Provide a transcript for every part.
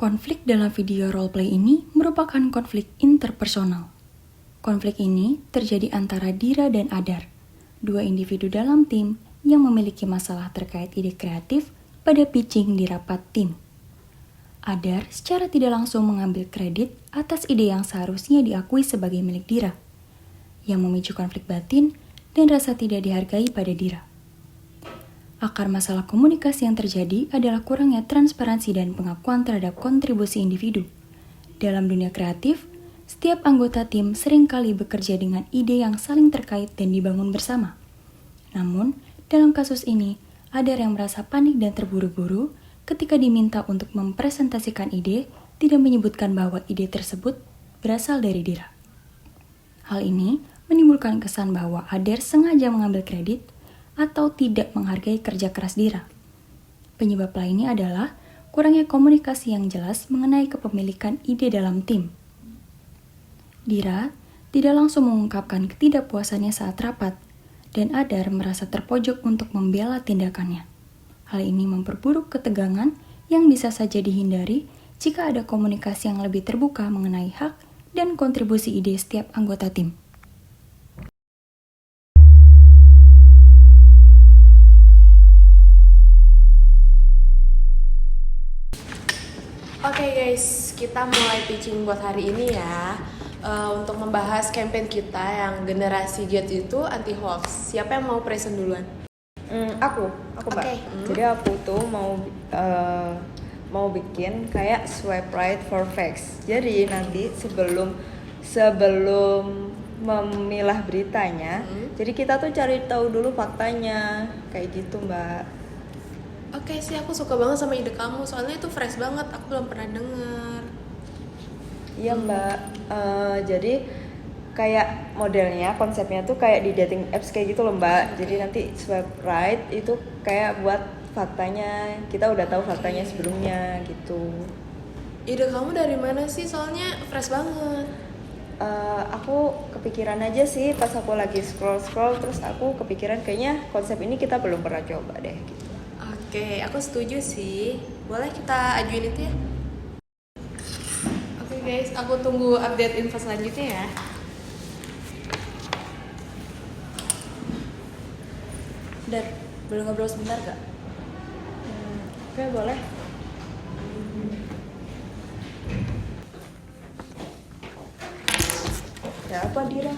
Konflik dalam video roleplay ini merupakan konflik interpersonal. Konflik ini terjadi antara Dira dan Adar, dua individu dalam tim yang memiliki masalah terkait ide kreatif pada pitching di rapat tim. Adar secara tidak langsung mengambil kredit atas ide yang seharusnya diakui sebagai milik Dira, yang memicu konflik batin dan rasa tidak dihargai pada Dira. Akar masalah komunikasi yang terjadi adalah kurangnya transparansi dan pengakuan terhadap kontribusi individu. Dalam dunia kreatif, setiap anggota tim seringkali bekerja dengan ide yang saling terkait dan dibangun bersama. Namun, dalam kasus ini, ada yang merasa panik dan terburu-buru ketika diminta untuk mempresentasikan ide, tidak menyebutkan bahwa ide tersebut berasal dari Dira. Hal ini menimbulkan kesan bahwa Adar sengaja mengambil kredit atau tidak menghargai kerja keras Dira. Penyebab lainnya adalah kurangnya komunikasi yang jelas mengenai kepemilikan ide dalam tim. Dira tidak langsung mengungkapkan ketidakpuasannya saat rapat, dan Adar merasa terpojok untuk membela tindakannya. Hal ini memperburuk ketegangan yang bisa saja dihindari jika ada komunikasi yang lebih terbuka mengenai hak dan kontribusi ide setiap anggota tim. Oke guys, kita mulai pitching buat hari ini ya. Untuk membahas campaign kita yang generasi Z itu anti hoax. Siapa yang mau present duluan? Aku Mbak. Oke. Jadi aku tuh mau bikin kayak swipe right for facts. Jadi nanti sebelum memilah beritanya, jadi kita tuh cari tahu dulu faktanya, kayak gitu Mbak. Oke sih, aku suka banget sama ide kamu. Soalnya itu fresh banget, aku belum pernah denger. Iya Mbak. Jadi kayak modelnya, konsepnya tuh kayak di dating apps kayak gitu loh Mbak. Jadi nanti swipe right itu kayak buat faktanya, kita udah tahu faktanya sebelumnya gitu. Ide kamu dari mana sih? Soalnya fresh banget. Aku kepikiran aja sih pas aku lagi scroll terus aku kepikiran kayaknya konsep ini kita belum pernah coba deh gitu. Oke, aku setuju sih. Boleh kita ajuin itu ya? Oke guys, aku tunggu update info selanjutnya ya. Dar, boleh ngobrol sebentar gak? Oke, boleh. Ya apa Dira?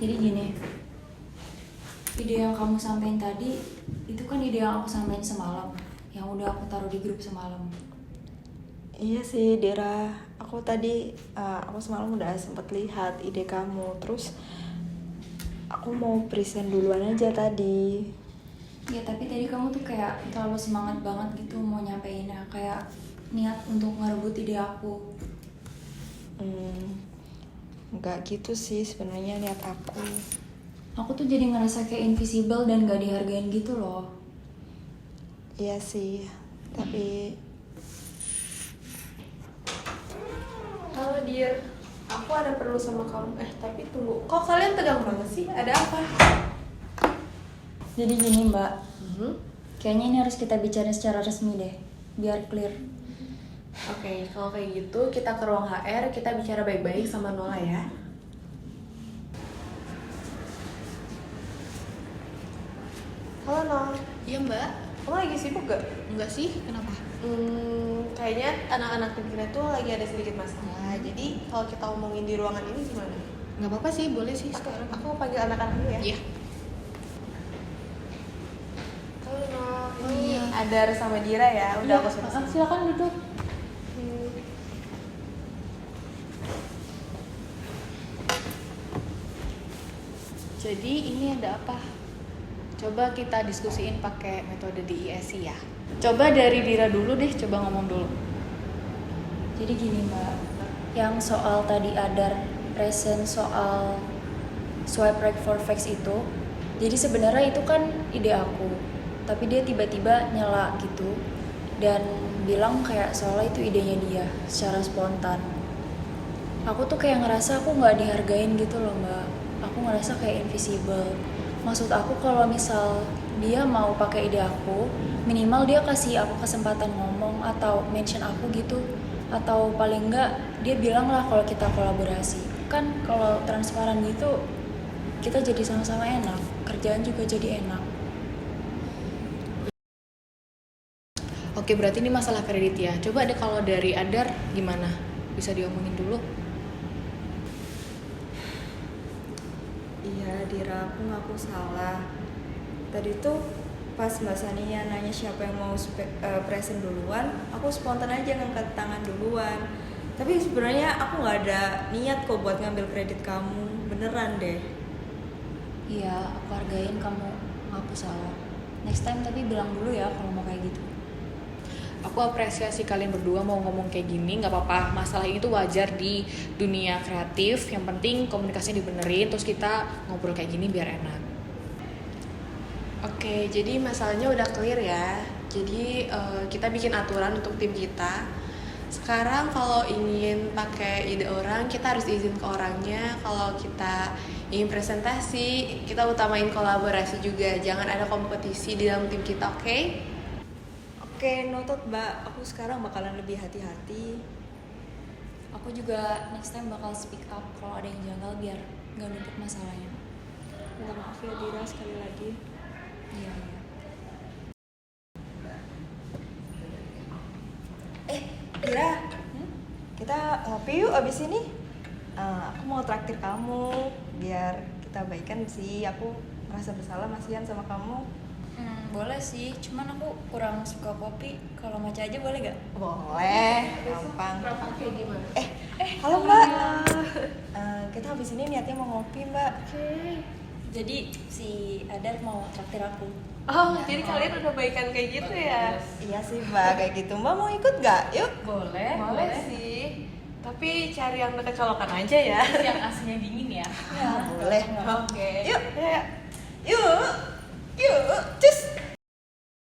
Jadi gini, ide yang kamu sampaikan tadi, itu kan ide yang aku sampaikan semalam, yang udah aku taruh di grup semalam. Iya sih Dira, aku semalam udah sempet lihat ide kamu, terus aku mau present duluan aja tadi. Ya tapi tadi kamu tuh kayak terlalu semangat banget gitu mau nyampeinnya, kayak niat untuk ngerebut ide aku. Enggak gitu sih sebenarnya niat aku. Aku tuh jadi ngerasa kayak invisible dan gak dihargain gitu loh. Iya sih, tapi Halo Dir, aku ada perlu sama kamu. Tapi tunggu, kok kalian tegang banget sih? Ada apa? Jadi gini mbak, kayaknya ini harus kita bicara secara resmi deh, biar clear. Oke, kalau kayak gitu kita ke ruang HR, kita bicara baik-baik sama Nola ya. Halo Nol. Iya mbak, Kamu lagi sibuk gak? enggak sih, kenapa? Kayaknya anak-anak tim kita tuh lagi ada sedikit masalah. Jadi kalau kita omongin di ruangan ini gimana? Nggak apa-apa sih, boleh sih sekarang. Aku panggil anak-anak dulu ya. Iya. Halo Nol, Oh, ini iya. Adar sama Dira ya. Udah aku suruh. Silakan duduk. Jadi ini ada apa? Coba kita diskusiin pakai metode DISC ya. Coba dari Dira dulu deh, coba ngomong dulu. Jadi gini mbak, yang soal tadi Adar present soal swipe right for facts itu, jadi sebenarnya itu kan ide aku, tapi dia tiba-tiba nyela gitu dan bilang kayak soalnya itu idenya dia secara spontan. Aku tuh kayak ngerasa aku nggak dihargain gitu loh mbak. Aku ngerasa kayak invisible. Maksud aku kalau misal dia mau pakai ide aku, minimal dia kasih aku kesempatan ngomong atau mention aku gitu, atau paling enggak dia bilang lah kalau kita kolaborasi. Kan kalau transparan gitu kita jadi sama-sama enak, kerjaan juga jadi enak. Oke, berarti ini masalah kredit ya. Coba deh kalau dari Adar gimana? Bisa diomongin dulu? Iya, Dira, aku ngaku salah. Tadi tuh pas Mbak Sania nanya siapa yang mau present duluan, aku spontan aja ngangkat tangan duluan. Tapi sebenarnya aku nggak ada niat kok buat ngambil kredit kamu, beneran deh. Iya, aku hargain kamu ngaku salah. Next time tapi bilang dulu ya kalau mau kayak gitu. Aku apresiasi kalian berdua mau ngomong kayak gini, nggak apa-apa. Masalah ini tuh wajar di dunia kreatif. Yang penting komunikasinya dibenerin, terus kita ngobrol kayak gini biar enak. Oke, jadi masalahnya udah clear ya. Jadi kita bikin aturan untuk tim kita. Sekarang kalau ingin pakai ide orang, kita harus izin ke orangnya. Kalau kita ingin presentasi, kita utamain kolaborasi juga. Jangan ada kompetisi di dalam tim kita, oke? Oke, noted Mbak. Aku sekarang bakalan lebih hati-hati. Aku juga next time bakal speak up kalau ada yang janggal biar nggak numpuk masalahnya. Minta maaf ya Dira sekali lagi. Iya, iya. Dira, kita ngopi yuk abis ini. Aku mau traktir kamu biar kita baikan sih. Aku merasa bersalah masihan sama kamu. Boleh sih, cuman aku kurang suka kopi. Kalau matcha aja boleh gak? Boleh, gampang. Kayak gimana? Halo Mbak. Kita habis ini niatnya mau ngopi Mbak. Oke. Jadi si Adar mau traktir aku. Oh, jadi kalian udah baikan kayak gitu ya? Iya sih Mbak, kayak gitu. Mbak mau ikut gak? Yuk. Boleh sih. Tapi cari yang dekat colokan aja ya. Yang aslinya dingin ya. Boleh. Oke. Yuk. Yuk. Cus.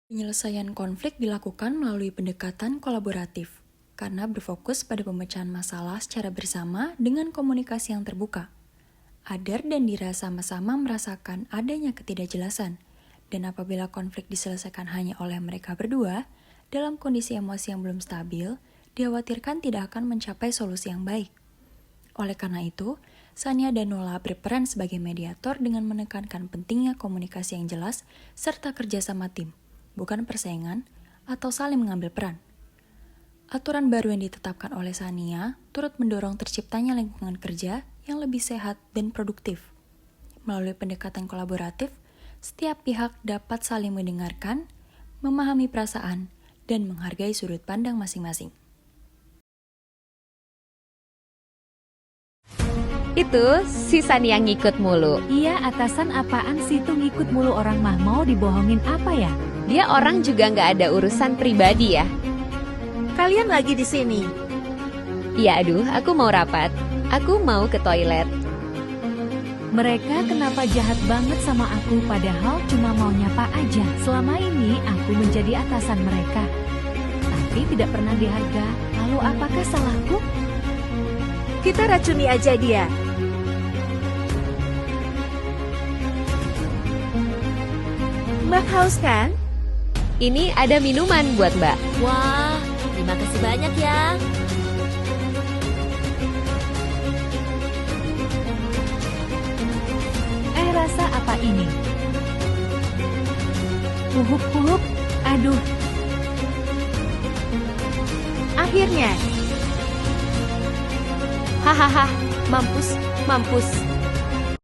Penyelesaian konflik dilakukan melalui pendekatan kolaboratif karena berfokus pada pemecahan masalah secara bersama dengan komunikasi yang terbuka. Adar dan Dira sama-sama merasakan adanya ketidakjelasan, dan apabila konflik diselesaikan hanya oleh mereka berdua, dalam kondisi emosi yang belum stabil, dikhawatirkan tidak akan mencapai solusi yang baik. Oleh karena itu, Sania dan Nola berperan sebagai mediator dengan menekankan pentingnya komunikasi yang jelas serta kerjasama tim, bukan persaingan atau saling mengambil peran. Aturan baru yang ditetapkan oleh Sania turut mendorong terciptanya lingkungan kerja yang lebih sehat dan produktif. Melalui pendekatan kolaboratif, setiap pihak dapat saling mendengarkan, memahami perasaan, dan menghargai sudut pandang masing-masing. Itu si Sania ngikut mulu. Iya, atasan apaan sih tuh ngikut mulu orang mah mau dibohongin apa ya? Dia orang juga nggak ada urusan pribadi ya. Kalian lagi di sini. Iya aduh, aku mau rapat. Aku mau ke toilet. Mereka kenapa jahat banget sama aku padahal cuma mau nyapa aja. Selama ini aku menjadi atasan mereka. Tapi tidak pernah diharga. Lalu apakah salahku? Kita racuni aja dia. Mbak haus kan? Ini ada minuman buat Mbak. Wah, terima kasih banyak ya. Rasa apa ini? Huhup, aduh. Akhirnya. Hahaha, mampus.